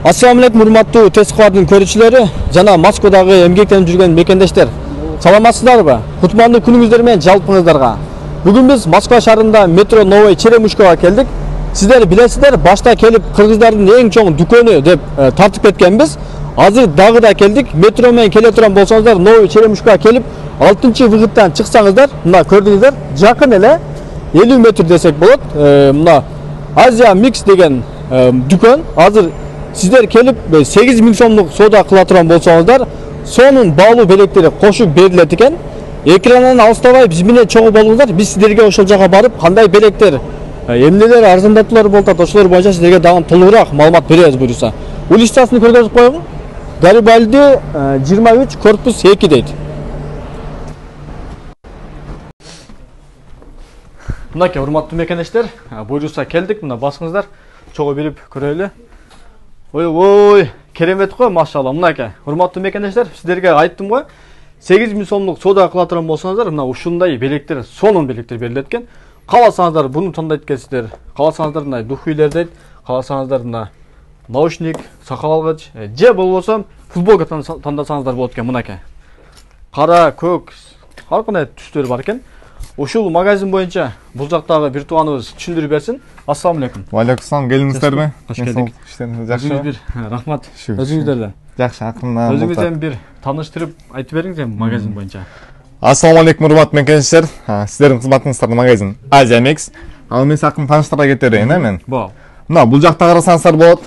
Assalamu alaikum, урматтуу тесквардын көрүүчүлөрү жана Москвадагы эмгектенип жүргөн мекендештер. Саламатсыздарбы? Кутмандуу күнүңүздөр менен жалпыңыздарга. Бүгүн биз Москва шаарында метро Новая Черемушкага келдик. Сиздер билесиздер, башта келип кыргыздардын эң чоң дүкөнү деп тартып кеткенбиз. Азыр дагы да келдик. Метро менен келе турган болсоңуздар, Новая Черемушкага келип 6-выходтан чыксаңыздар, мына көрдүңүздөр, жакын эле 50 метр десек болот. Мына Азия Mix деген дүкөн. Азыр сиздер келип 8.000 сомдук соода кыла турган болсоңуздар, сонун баалуу белектери кошуп берилет экен. Экрандан алыстабай биз менен чогуу болуңуздар. Биз сиздерге ошол жака барып, кандай белектер, эмнелер арзандатуулар болуп атат, ошолор боюнча сиздерге дагы толугураак маалымат беребиз буюрса. Улицасын көргөзүп коюңуз. Гарибальди 23 корпус 2 дейт. Мынакей, урматтуу мекендештер, буюрса келдик, мына басыңыздар, чогуу билип көрөлү. Ой, керемет го, машалла. Мынакей, урматтуу мекендештер, сиздерге айттым го, 8.000 сомдук соода кыла турган болсоңуздар, мына ушундай белектер, сонун белектер берилет экен. Кааласаңыздар буну тандайт экенсиздер. Кааласаңыздар мына духилер дейт, кааласаңыздар мына наушник, сакал алгыч, же болбосо футболка тандасаңыздар болот экен. Мынакей. Кара, көк, ар кандай түстөр бар экен. Ушул магазин боюнча бул жактагы бир тууганыбыз түшүндүрүп берсин. Ассаламу алейкум. Ва алейкум ассалам, келиңиздерби? Кош келдик. Жакшы. Бир рахмат. Өзүңүздөр да. Жакшы, акырындан. Өзүңүздөн бир тааныштырып айтып бериңиз магазин боюнча. Ассаламу алейкум, урматтуу мекендештер. Сиздердин кызматыңыздарда магазин Азия Mix. Ал мен акырын тааныштыра кетерейин, мен. Мына бул жакта карасаңыздар болот.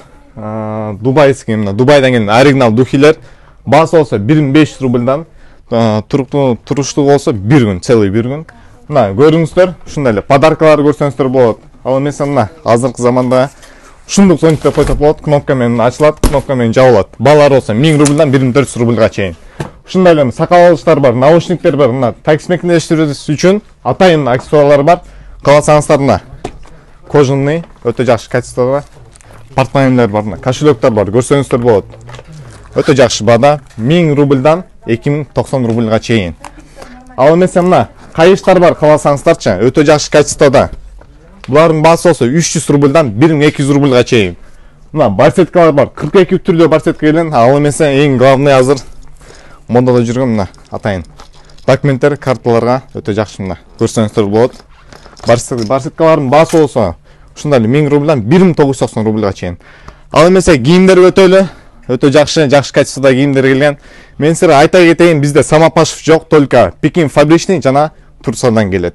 Дубайский, мына Дубайдан келген оригинал духилер. Баасы болсо 1500 рубльдан, туруштуу болсо 1 күн, целый 1 күн. Мына көрүңүздөр, ушундай эле подаркалар көрсөңүздөр болот. Ал эми мына азыркы заманда ушундук сониктер койсо болот, кнопка менен ачылат, кнопка менен жабылат. Баалар болсо 1000 рубльдан 1400 рубльга чейин. Ушундай эле сакал алгычтар бар, наушниктер бар, мына такси мекендештерибиз үчүн атайын аксессуарлар бар. Кааласаңыздар мына кожаный, өтө жакшы качестводо портмонелер бар, мына кошелектер бар, көрсөңүздөр болот. Өтө жакшы баада 1000 рубльдан 2090 рубльга чейин. Ал эми мына кайыштар бар, кааласаңыздарчы, өтө жакшы качестводо. Булардын баасы болсо 300 рубльдан 1200 рубльга чейин. Мына барсеткалар бар, 42 түрдө барсетка келген. Ал эми эң главный азыр модада жүргөн мына атайын документтер, карталарга өтө жакшы, мына көрсөңүздөр болот. Барсеткалардын баасы болсо ушундай эле 1000 рубльдан 1990 рубльга чейин. Ал эми кийимдер өтө жакшы качестводо кийимдер келген. Мен силерге айта кетейин, бизде самопашев жок, только Пекин фабричный жана Турциядан келет.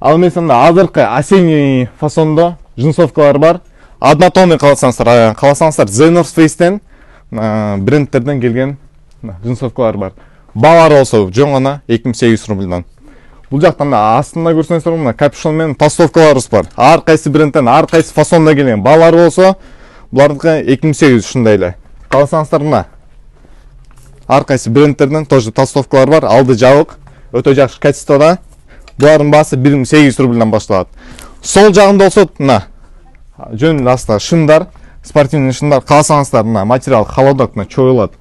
Ал эми азыркы осенний фасондо джинсовкалар бар. Однотонный кааласаңыздар, The North Face'тен брендтерден келген джинсовкалар бар. Баалар болсо жөн гана 2800 рубльдан. Бул жактан астында көрсөңүздөр мына капюшон менен толстовкаларыбыз бар. Ар кайсы брендтен, ар кайсы фасонда келген. Баалар болсо булардыкы 2800 ушундай эле. Кааласаңыздар мына ар кайсы брендтерден тоже толстовкалар бар, алды жабык, өтө жакшы качестводо. Булардын баасы 1800 рубльдан башталат. Сол жагында болсо мына жөн аста шындар, спортивный шындар, кааласаңыздар мына материал холодок, мына чоюлат.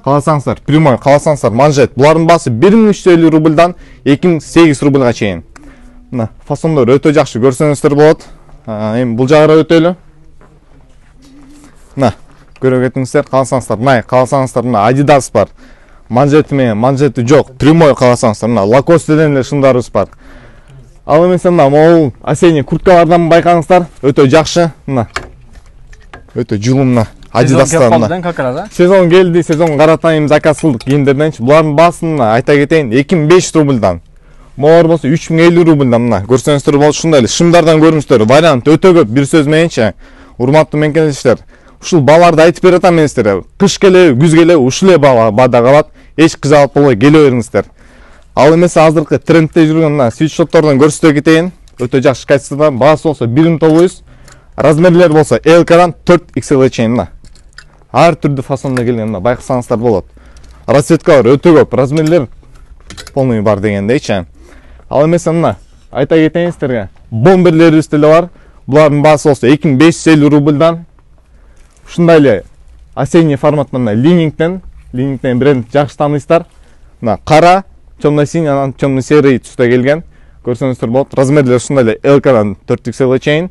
Кааласаңыздар прямой, кааласаңыздар манжет. Булардын баасы 1350 рубльдан 2800 рубльга чейин. Мына фасондор өтө жакшы, көрсөңүздөр болот. Эми бул жагыра өтөлү. Мына көрө кетиңиздер, кааласаңыздар мына, кааласаңыздар мына Adidas бар. Манжети менен манжети жок, прямой кааласаңыздар мына Lacoste деген эле шындарыбыз бар. Ал эми мына могул осенний курткалардан байкаңыздар, өтө жакшы, мына өтө жылымна Adidas'tan. Сезон келди, сезон каратайым заказ кылдык кийимдерденчи. Булардын баасын айта кетейин 2500 рубльдан. Могор болсо 3050 рубльдан, мына көрсөңүздөр болот, ушундай эле шымдардан көрүңүздөр. Вариант өтө көп, бир сөз мененчи. Урматтуу мекендештер, ушул бааларды айтып бере атам мен сиздерге. Кыш келе, күз келе ушул эле баада калат. Эч кызыгып болбой келе бериңиздер. Ал эми азыркы трендте жүргөн мына свитшоттордон көрсөтө кетейин. Өтө жакшы качестводо, баасы болсо 1900, размерлер болсо L-дан 4XL чейин мына. Ар түрдүү фасонда келген, мына байкасаңыздар болот. Расцветкалар өтө көп, размерлер полный бар дегендейчи. Ал эми мына айта кетейин сиздерге, бомберлерибиз деле бар. Булардын баасы болсо 2550 рубльдан. Ушундай эле осенний форматта мына Линингтен бренд жакшы тааныйсыздар. Мына кара, темно-синий, анан темно-серый түстө келген. Көрсөңүздөр болот. Размерлер ушундай эле L-дан 4XL чейин.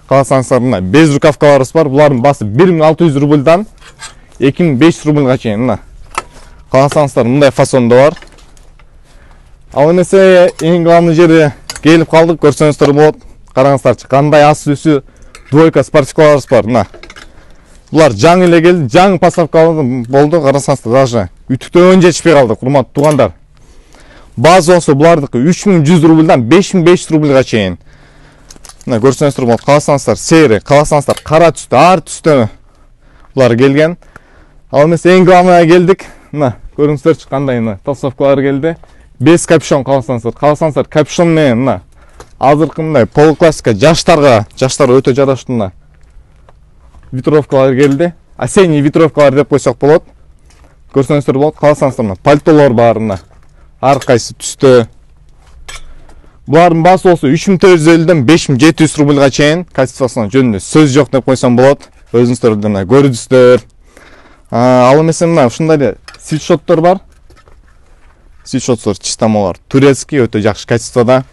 Кааласаңыздар мына без рукавкаларыбыз бар. Булардын баасы 1600 рубльдан 2500 рубльга чейин мына. Кааласаңыздар мындай фасонда бар. Ал эмесе эң главный жери келип калдык, көрсөңүздөр болот. Караңыздарчы, кандай ас үсү двойка спортивкаларыбыз бар мына. Булар жаңы эле келди, жаңы поставка болду. Карасаңыздар, даже үтүктөн жетишпей калды, урматтуу туугандар. База болсо булардыкы 3100 рубльдан 5500 рубльга чейин. Мына көрсөңүздөр болот. Кааласаңыздар сери, кааласаңыздар кара түстө, ар түстө булар келген. Ал эмесе эң главныйга келдик. Мына көрүңүздөрчү кандай мына толстовкалар келди. Без капюшон кааласаңыздар капюшон менен мына азыркы мындай полуклассика жаштар өтө жараштуу мына ветровкалар келди. Осенний ветровкалар деп койсок болот. Көрсөңүздөр болот. Кааласаңыздар мына пальтолор бар мына. Ар кайсы түстө. Булардын баасы болсо 3450ден 5700 рубльга чейин. Качествосуна жөнүндө сөз жок деп койсом болот. Өзүңүздөр мына көрдүңүздөр. Ал эмесе мына ушундай свитшоттор бар. Свитшоттор чистамалар турецкий, өтө жакшы качествода.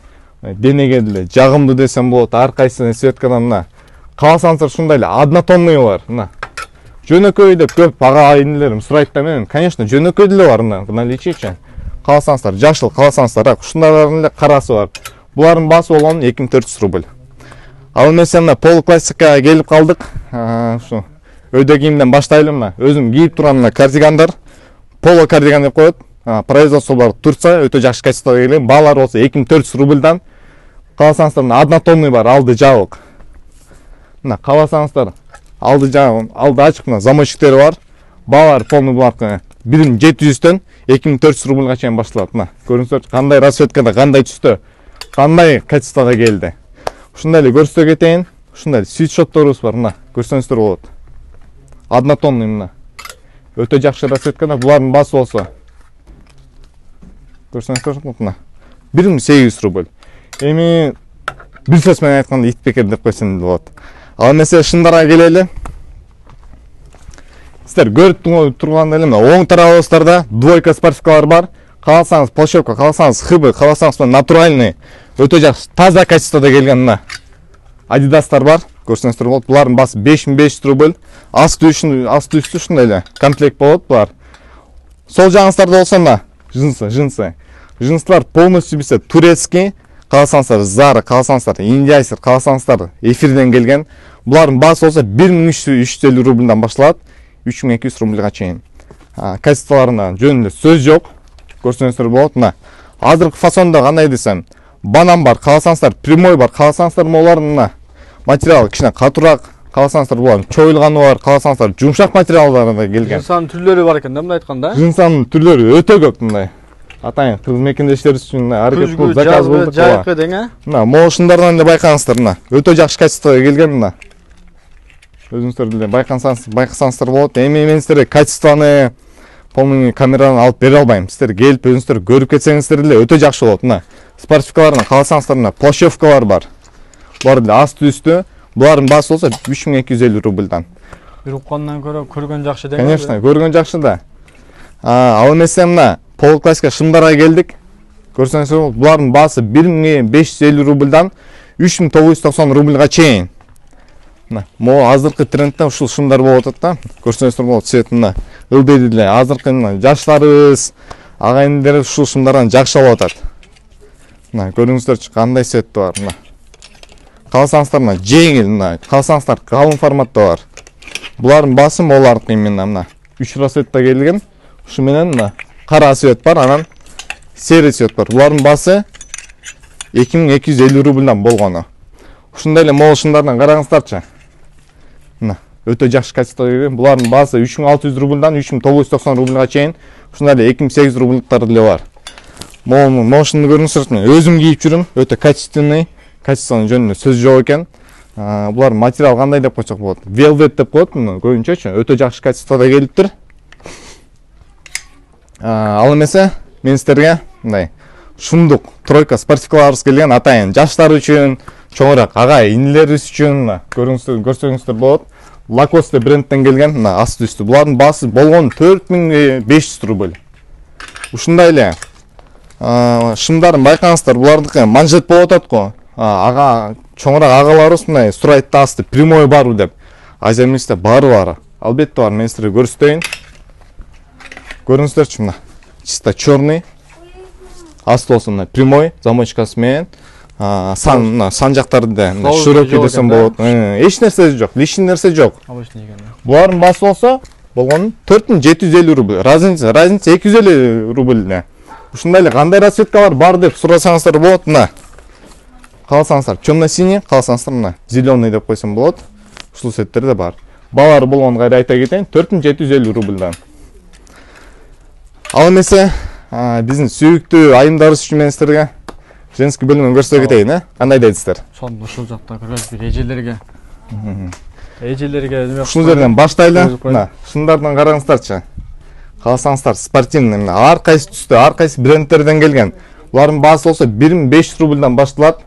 Денеге деле жагымдуу десем болот. Ар кайсы светкадан мына. Кааласаңыздар ушундай эле однотонный бар мына. Жөнөкөй деп көп ага айнелерим сурайт да менен, конечно, жөнөкөй деле бар мына. Наличиечи. Кааласаңыздар жашыл, кааласаңыздар ушундайлардын эле карасы бар. Булардын баасы болгон 2400 рубль. Ал эмесе мына полуклассикага келип калдык. Ушу өйдө кийимден баштайлы мына. Өзүм кийип турган мына кардигандар. Поло кардиган деп коет. Производстволор Турция, өтө жакшы качествода келген. Баалар болсо 2400 рубльдан. Кааласаңыздар мына однотонный бар, алды жабык. Мына кааласаңыздар алды жабык, алды ачык мына замочниктери бар. Баалар полный буларкы 1700дөн 2400 рубльга чейин башталат. Мына көрүңүздөр кандай расцветкада, кандай түстө, кандай качествода келди. Ушундай эле көрсөтө кетейин. Ушундай свитшотторубуз бар мына. Көрсөңүздөр болот. Однотонный мына. Өтө жакшы расцветкада. Булардын баасы болсо көрсөңүздөр мына 1800 рубль. Эми бир сөз менен айтканда ит бекер деп койсом болот. Ал эмесе шындарга келели. Сиздер көрүп тургандай эле мына оң тарабыбыздарда двойка спортивкалар бар. Кааласаңыз полшевка, кааласаңыз хыбы, кааласаңыз натуральный, өтө жакшы таза качествода келген мына Адидастар бар. Көрсөңүздөр болот. Булардын баасы 5500 рубль. Асты үстү ушундай эле комплект болот булар. Сол жагыңыздарда болсо мына джинсы. Джинстар полностью бисе турецкий. Кааласаңыздар Zara, кааласаңыздар Индияйсер, кааласаңыздар эфирден келген. Булардын баасы болсо 1350 рубльдан башталат 3200 рубльга чейин. Качестволарына жөнүндө сөз жок. Көрсөңүздөр болот. Мына азыркы фасонда кандай десем, банан бар, кааласаңыздар прямой бар, кааласаңыздар булардын мына материал кичине катуураак, кааласаңыздар булардын чоюлганы бар, кааласаңыздар жумшак материалдарында келген. Жынсанын түрлөрү бар экен да, мындай айтканда. Жынсанын түрлөрү өтө көп мындай. Атайын кыз мекендештерибиз үчүн аракет кылып заказ кылдык. Жайкы дең, Мына могушундардан эле байкаңыздар мына. Өтө жакшы качествода келген мына. Өзүңүздөр деле байкасаңыздар болот. Эми мен сиздерге качествоны полный камерадан алып бере албайм. Сиздер келип өзүңүздөр көрүп кетсеңиздер деле өтө жакшы болот. Мына спортивкаларына кааласаңыздар мына площевкалар бар. Булар деле асты үстү. Булардын баасы болсо 3250 рубльдан. Бир уккандан көрө көргөн жакшы дең. Конечно, көргөн жакшы да. Ал эмесе мына полуклассика шымдарга келдик. Көрсөңүздөр, булардын баасы 1550 рубльдан 3990 рубльга чейин. Мына, могу азыркы трендте ушул шымдар болуп атат да. Көрсөңүздөр болот, цветинде ылдый деле азыркы жаштарыбыз, агайындерибиз ушул шымдардан жакшы алып атат. Мына көрүңүздөрчү кандай цвет бар мына. Кааласаңыздар мына жеңил мына, кааласаңыздар калың форматта бар. Булардын баасы молардыкы именно мына 3 расцветта келген. Ушу менен мына кара цвет бар, анан серый цвет бар. Булардын баасы 2250 рубльдан болгону. Ушундай эле молушундардан караңыздарчы. Мына өтө жакшы качествода келген. Булардын баасы 3600 рубльдан 3990 рубльга чейин. Ушундай эле 2800 рубльдыктары деле бар. Молушунду көрүңүздөр, мен өзүм кийип жүрүм. Өтө качественный, качествонун жөнүндө сөз жок экен. Булар материал кандай деп койсок болот? Velvet деп коет, муну көбүнчөчү өтө жакшы качествода келиптир. Ал эмесе мен сиздерге мындай шумдук тройка спортивкаларыбыз келген, атайын жаштар үчүн, чоңураак ага инилерибиз үчүн көрсөңүздөр болот. Lacoste брендтен келген, мына асты үстү. Булардын баасы болгон 4500 рубль. Ушундай эле шымдарын байкаңыздар, булардыкы манжет болуп атат го. ага чоңураак агаларыбыз мындай сурайт да асты прямой барбы деп. Азия мексте бары бар. Албетте бар, мен силерге көрсөтөйүн. Көрүңүздөрчү мына. Чисто черный. Асты болсо мына прямой замочкасы менен. Сан жактарында широкий десем болот. Эч нерсе жок, лишний нерсе жок. Булардын баасы болсо болгону 4750 рубль. Разница 250 рубль. Ушундай эле кандай расцветкалар бар деп сурасаңыздар болот. Мына. Калсаңыздар темно-синий, калсаңыздар мына зеленый деп койсом болот. Ушул цветтер да бар. Балары болгон кайра айта кетейин, 4750 рубльдан. Ал эмесе, биздин сүйүктүү айымдарыбыз үчүн мен силерге женский бөлүмүн көрсөтө кетейин, Кандай дейсиздер? Сонун ушул жакта көрөбүз бир эжелерге ушул жерден баштайлы. Мына, ушундардан караңыздарчы. Калсаңыздар спортивный, мына ар кайсы түстө, ар кайсы брендтерден келген. Булардын баасы болсо 1500 рубльдан башталат.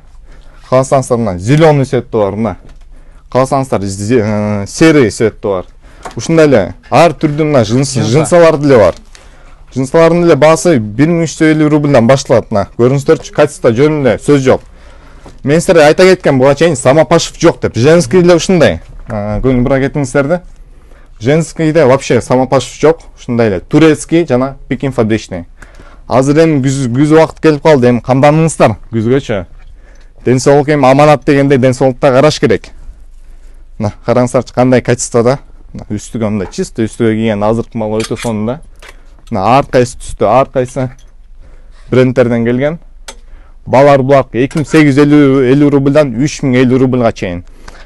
Калсаңыздар мына зеленый цветти бар, мына. Калсаңыздар серый цветти бар. Ушундай эле ар түрдүү мына жынсалар деле бар. Жынсалардын деле баасы 1350 рубльдан башталат. Мына көрүңүздөрчү, качество жөн эле сөз жок. Мен силерге айта кеткен буга чейин самопашев жок деп. Женский деле ушундай. Көңүл бура кетиңиздерди. Женскийде вообще самопашев жок. Ушундай эле турецкий жана пекин фабричный. Азыр эми күз убакыт келип калды. Эми камданыңыздар күзгөчө. Ден соолук эми аманат дегенде ден соолукта караш керек. Мына караңыздарчы кандай качествода. Үстүгө мындай чисто үстүгө кийген азыркы мал өтө сонунда. Мына ар кайсы түстө, ар кайсы брендтерден келген. Балар булар 2850 рубльдан 3050 рубльга чейин.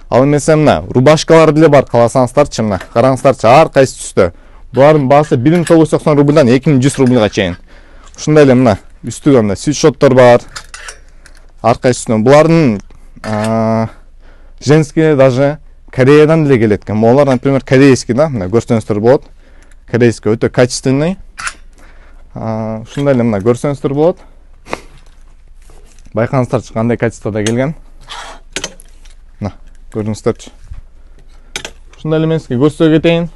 Ал эмесе мына рубашкалар деле бар, каласаңыздарчы мына. Караңыздарчы ар кайсы түстө. Булардын баасы 1990 рубльдан 2100 рубльга чейин. Ушундай эле мына үстүгө мына свитшоттор бар. Ар кайсысынан булардын женский даже Кореядан деле келет экен. Олар, например, корейский да, мына көрсөңүздөр болот. Корейский өтө качественный. Ушундай эле мына көрсөңүздөр болот. Байкаңыздарчы кандай качествода келген. Мына көрүңүздөрчү. Ушундай эле мен сизге көрсөтө кетейин.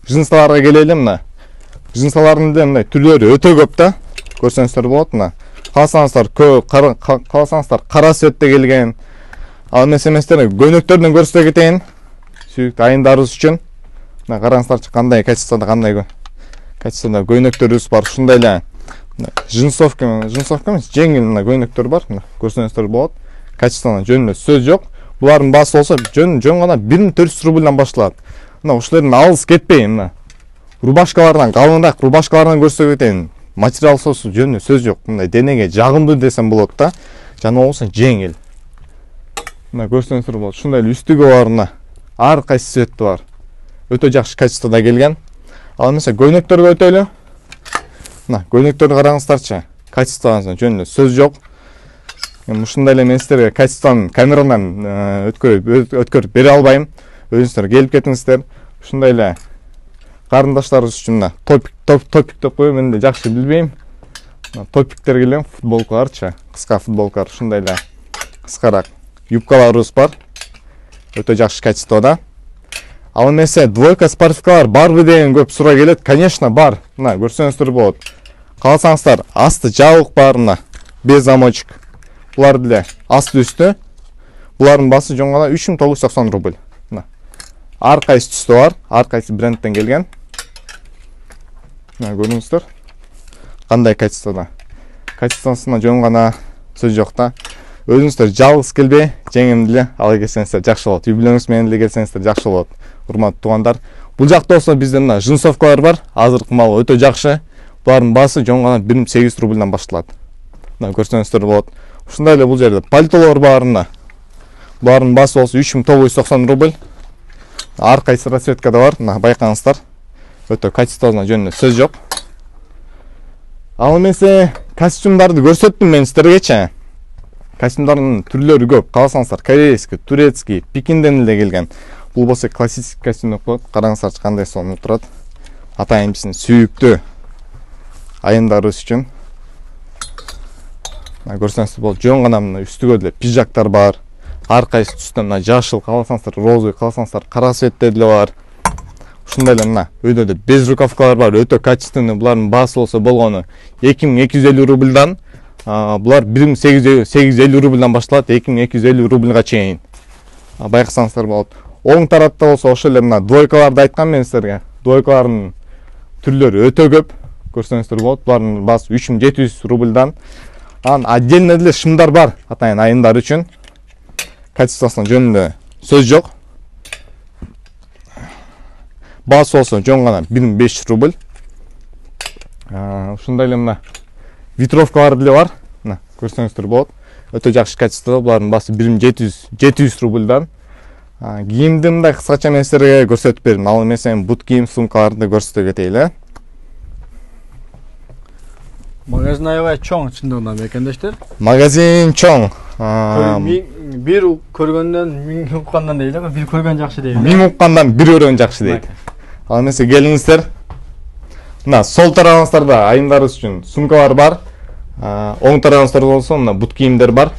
Жынсаларга келели мына. Жынсалардын деле мындай түрлөрү өтө көп да. Көрсөңүздөр болот мына. Калсаңыздар кара цветте келген. Ал эмесе көйнөктөрдөн көрсөтө кетейин. Сүйүктүү айымдарыбыз үчүн. Мына караңыздарчы кандай качествода, кандай качествода көйнөктөрүбүз бар. Ушундай эле жынсовка эмес, жеңил мына көйнөктөр бар. Мына көрсөңүздөр болот. Качестводан жөн эле сөз жок. Булардын баасы болсо жөн гана 1400 рубльдан башталат. Мына ушулерден алыс кетпейин мына. Рубашкалардан калыныраак, рубашкалардан көрсөтө кетейин. Материал сосу жөн эле сөз жок. Мындай денеге жагымдуу десем болот да. Жана болсо жеңил. Мына көрсөңүздөр болот. Ушундай эле үстүгө бар мына. Ар кайсы цветти бар. Өтө жакшы качествода келген. Ал эмесе көйнөктөргө өтөлү. Мына көйнөктөрдү караңыздарчы. Качестводан жөн эле сөз жок. Эми ушундай эле мен силерге качествоны камерадан өткөрүп бере албайм. Өзүңүздөр келип кетиңиздер. Ушундай эле карындаштарыбыз үчүн мына топик деп коюп мен да жакшы билбейм. Топиктер келген футболкаларчы, кыска футболкалар, ушундай эле кыскараак юбкаларыбыз бар. Өтө жакшы качествода. Ал эмесе двойка спортивкалар барбы деген көп суроо келет. Конечно бар. Мына көрсөңүздөр болот. Калсаңыздар асты жабык бар мына. Без замочек. Булар деле асты үстү. Булардын баасы жөн гана 3990 рубль. Мына. Ар кайсы түстө бар, ар кайсы брендтен келген. Мына көрүңүздөр. Кандай качествода. Качествосуна жөн гана сөз жок да. Өзүңүздөр жалгыз келбей, жеңим деле ала келсеңиздер жакшы болот. Үй бүлөңүз менен деле келсеңиздер жакшы болот. Урматтуу туугандар, бул жакта болсо бизде мына жынсовкалар бар. Азыркы мал өтө жакшы. Булардын баасы жөн гана 1800 рубльдан башталат. Мына көрсөңүздөр болот. Ушундай эле бул жерде пальтолор бар мына. Булардын баасы болсо 3990 рубль. Ар кайсы расцветкада бар. Мына байкаңыздар. Өтө качествосуна жөн эле сөз жок. Ал эмесе костюмдарды көрсөттүм мен силергечи. Костюмдардын түрлөрү көп. Калсаңыздар корейский, турецкий, пекинден эле келген. Бул болсо классический костюм деп коет. Караңыздарчы кандай сонун турат. Атайын биздин сүйүктүү айымдарыбыз үчүн. Көрсөңүздөр болот. Жөн гана мына үстүгө деле пижактар бар. Ар кайсы түстөн мына жашыл, калсаңыздар розовый, калсаңыздар кара цветте деле бар. Ушундай эле мына өйдө без рукавкалар бар. Өтө качественный. Булардын баасы болсо болгону 2250 рубльдан Булар 1850 рубльдан башталат, 2250 рубльга чейин. Байкасаңыздар болот. Оң тарапта болсо ошол эле мына двойкаларды айткам мен силерге. Двойкалардын түрлөрү өтө көп. Көрсөңүздөр болот. Булардын баасы 3700 рубльдан. Отдельно деле шымдар бар, атайын айындар үчүн. Качествосуна жөнүндө сөз жок. Баасы болсо жөн гана 1500 рубль. Ушундай эле мына витровкалар деле бар. Мына көрсөңүздөр болот. Өтө жакшы качестводо. Булардын баасы 1700 рубльдан. Кийимди мындай кыскача мен силерге көрсөтүп бердим. Ал эмесе бут кийим сумкаларды көрсөтө кетейли. Магазин аябай чоң чындыгында мекендештер. Магазин чоң. Бир көргөндөн миң уккандан дейли, бир көргөн жакшы дейли. Миң уккандан бир көргөн жакшы дейт. Ал эмесе келиңиздер. Мына сол тарабыңыздарда айымдарыбыз үчүн сумкалар бар. Оң тарабыңыздарда болсо мына бут кийимдер бар.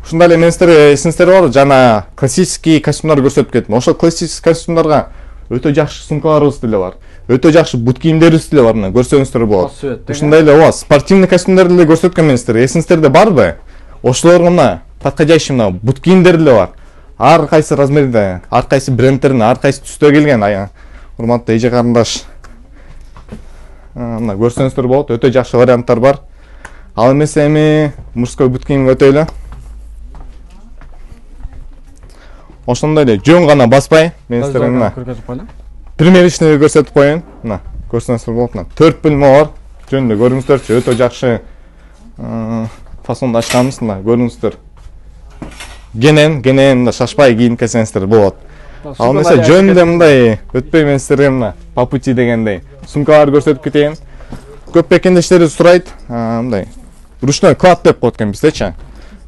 Ушундай эле мен силерге эсиңиздер бар, жана классический костюмдарды көрсөтүп кеттим. Ошол классический костюмдарга өтө жакшы сумкаларыбыз деле бар. Өтө жакшы бут кийимдерибиз деле бар, мына көрсөңүздөр болот. Ушундай эле спортивный костюмдерди деле көрсөткөн мен силерге. Эсиңиздерде барбы? Ошолорго мына подходящий мына бут кийимдер деле бар. Ар кайсы размерде, ар кайсы брендтердин, ар кайсы түстө келген. Урматтуу эже карындаш. Мына көрсөңүздөр болот, өтө жакшы варианттар бар. Ал эмесе эми мужской бут кийимге өтөйлү. Ошондой эле жөн гана баспай, мен силерге мына примеричный көрсөтүп коеюн. Мына көрсөңүздөр болот. Мына 4 бөлмө бар. Жөнүндө көрүңүздөрчү, өтө жакшы фасонда ачканбыз. Мына көрүңүздөр. Генен шашпай кийинип келсеңиздер болот. Ал эмесе жөнүндө мындай өтпөй мен силерге мына по пути дегендей сумкалар көрсөтүп кетейин. Көп бекендештери сурайт, мындай ручной клад деп коет экен биздечи.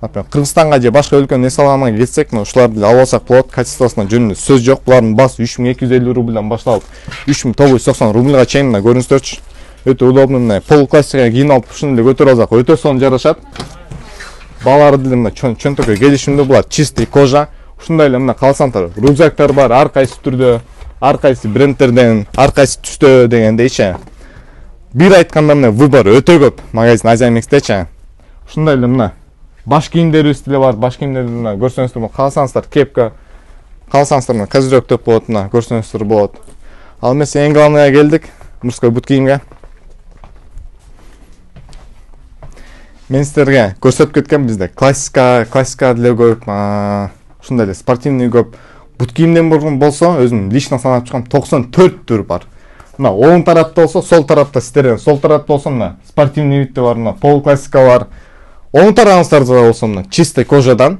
Кыргызстанга же башка өлкөнүн эс аламына кетсек, ушуларды деле алып алсак болот. Качествосуна жөнүндө сөз жок. Булардын баасы 3250 рубльдан башталып 3990 рубльга чейин мына көрүңүздөрчү. Өтө удобный, мына полуклассика кийинип алып ушуну деле көтөрүп алсак өтө сонун жарашат. Балары деле мына чөнтөккө келишимде, булар чистый кожа. Ушундай эле мына калсаңдар, рюкзактар бар, ар кайсы түрдө, ар кайсы брендтерден, ар кайсы түстө дегендейчи. Бир айтканда мына выбор өтө көп магазин Азиамикстечи. Ушундай эле мына баш кийимдерибиз деле бар. Баш кийимдерди мына көрсөңүздөр, калсаңыздар кепка, калсаңыздар мына козырек деп коет, мына көрсөңүздөр болот. Ал эмесе эң главныйга келдик, мужской бут кийимге. Мен силерге көрсөтүп кеткен бизде классика деле көп, ушундай эле спортивный көп. Бут кийимден болсо, өзүм лично санап чыккан 94 түр бар. Мына оң тарапта болсо, сол тарапта стерео, сол тарапта болсо мына спортивный вид бар, мына полуклассика бар. Оң тарабыңыздарда болсо мына чистый кожадан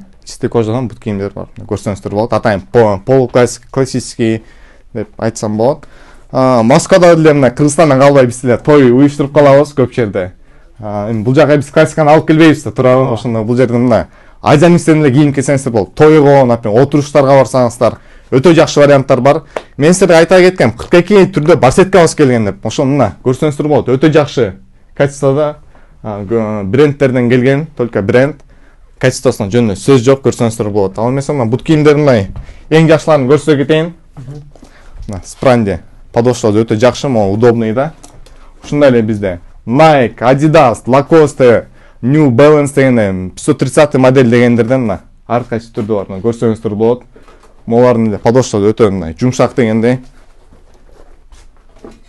бут кийимдер бар. Көрсөңүздөр болот. Атайын полуклассик, классический деп айтсам болот. Москвада деле мына Кыргызстандан калбай биз деле той уюштуруп калабыз көп жерде. Эми бул жака биз классиканы алып келбейбиз да, туурабы? Ошондо бул жерде мына Азиамикстен эле кийинип келсеңиздер болот. Тойго, например, отуруштарга барсаңыздар, өтө жакшы варианттар бар. Мен силерге айта кеткем, 42 түрдө барсеткабыз келген деп. Ошо мына көрсөңүздөр болот. Өтө жакшы качестводо брендтерден келген, только бренд. Качествосуна жөнүндө сөз жок, көрсөңүздөр болот. Ал эмесе мына бут кийимдер мындай эң жакшыларын көрсөтө кетейин. Мына спранди подошвалары өтө жакшы, удобный да. Ушундай эле бизде Nike, Adidas, Lacoste, New Balance деген 530 модель дегендерден мына ар кайсы түрдө бар. Көрсөңүздөр болот. Молардын эле подошвалары өтө мындай жумшак дегендей.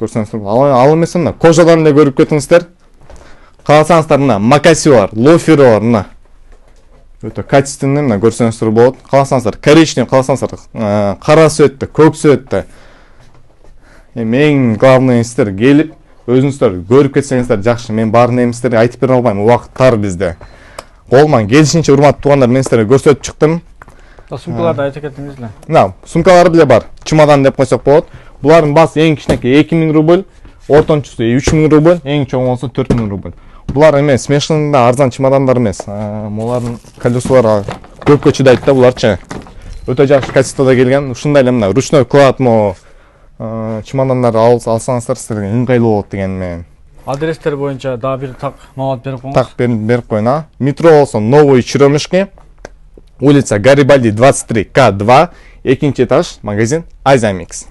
Көрсөңүздөр болот. Ал эмесе мына кожадан эле көрүп кетиңиздер. Калсаңыздар мына макаси бар, лофер бар, мына өтө качественный, мына көрсөңүздөр болот. Калсаңыздар коричневый, калсаңыздар кара цветте, көк цветте. Эми эң главный сиздер келип өзүңүздөр көрүп кетсеңиздер жакшы. Мен баарын эми сиздерге айтып бере албайм, убакыт тар бизде. Колуман келишинче урматтуу туугандар, мен сиздерге көрсөтүп чыктым. Сумкаларды айтып кеттиңиз эле. Мына сумкалар деле бар. Чемодан деп койсок болот. Булардын баасы эң кичинекей 2000 рубль, ортончусу 3000 рубль, эң чоң болсо 4000 рубль. Булар эме смешанында арзан чемодандар эмес. Булардын колесолору көпкө чыдайт да, буларчы. Өтө жакшы качестводо келген. Ушундай эле мына ручной клад чемодандарды алсаңыздар силерге ыңгайлуу болот деген мен. Адрестер боюнча дагы бир так маалымат берип коюңуз. Так берип коюн. Метро болсо Новый Черемушки, улица Гарибальди 23К2, экинчи этаж, магазин Азиамикс.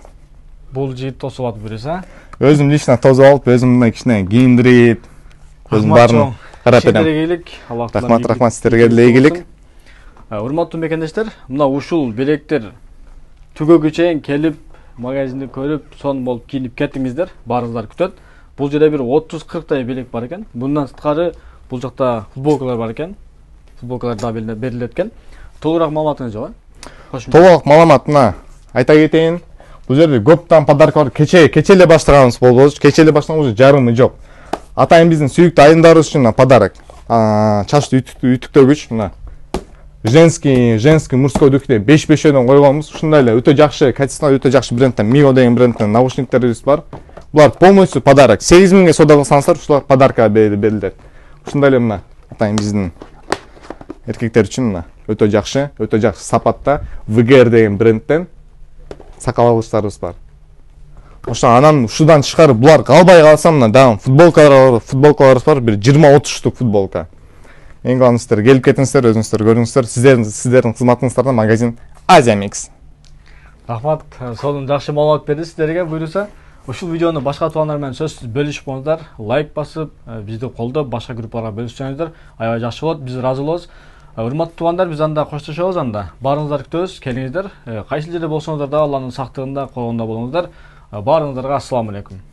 Бул жигит тосуп атып бересиз, Өзүм лично тосуп алып, өзүм мындай кичине кийиндирип, өзүм баарын карап берем. Шеттерегейлик, Рахмат, сіздерге деле ийгилик. Урматтуу мекендештер, мына ушул белектер түгөгө чейин келип, магазинди көрүп, сон болуп кийинип кеттиңиздер, баарыңыздар күтөт. Бул жерде бир 30-40 белек бар экен. Bundan сырткары бул жакта футболкалар бар экен. Футболкалар да берилет экен. Толугураак маалыматыңыз жок, Толук маалымат мына айта кетейин. Бул жерде көптөн подарка бар. Кече эле баштаганыбыз болду. Кече эле баштаган уже жарымы жок. Атайын биздин сүйүктүү айымдарыбыз үчүн подарок. Чачты үтүктөгүч мына. Женский, мужской духте 5-5-дөн койгонбуз. Ушундай эле өтө жакшы, качественно өтө жакшы брендтен, Migo деген брендтен наушниктерибиз бар. Булар полностью подарок. 8000ге соода кылсаңыздар, ушулар подарка берилет. Ушундай эле мына атайын биздин эркектер үчүн мына өтө жакшы сапатта VGR деген брендтен сакал алгычтарыбыз бар. Ошо анан ушудан тышкары булар калбай калса мына дагы футболкаларыбыз бар, бир 20-30 штук футболка. Эң калган сиздер келип кетиңиздер, өзүңүздөр көрүңүздөр. Сиздердин кызматыңыздарда магазин Азия Mix. Рахмат, сонун жакшы маалымат берди сиздерге буйруса. Ушул видеону башка туугандар менен сөзсүз бөлүшүп коңуздар, лайк басып, бизди колдоп, башка группаларга бөлүшсөңүздөр, аябай жакшы болот. Биз ыраазы болобуз. Урматтуу туугандар, биз анда коштошобуз анда. Баарыңыздар күтөбүз, келиңиздер. Кайсы жерде болсоңуздар да Алланын сактыгында, колунда болуңуздар. Баарыңыздарга ассаламу алейкум.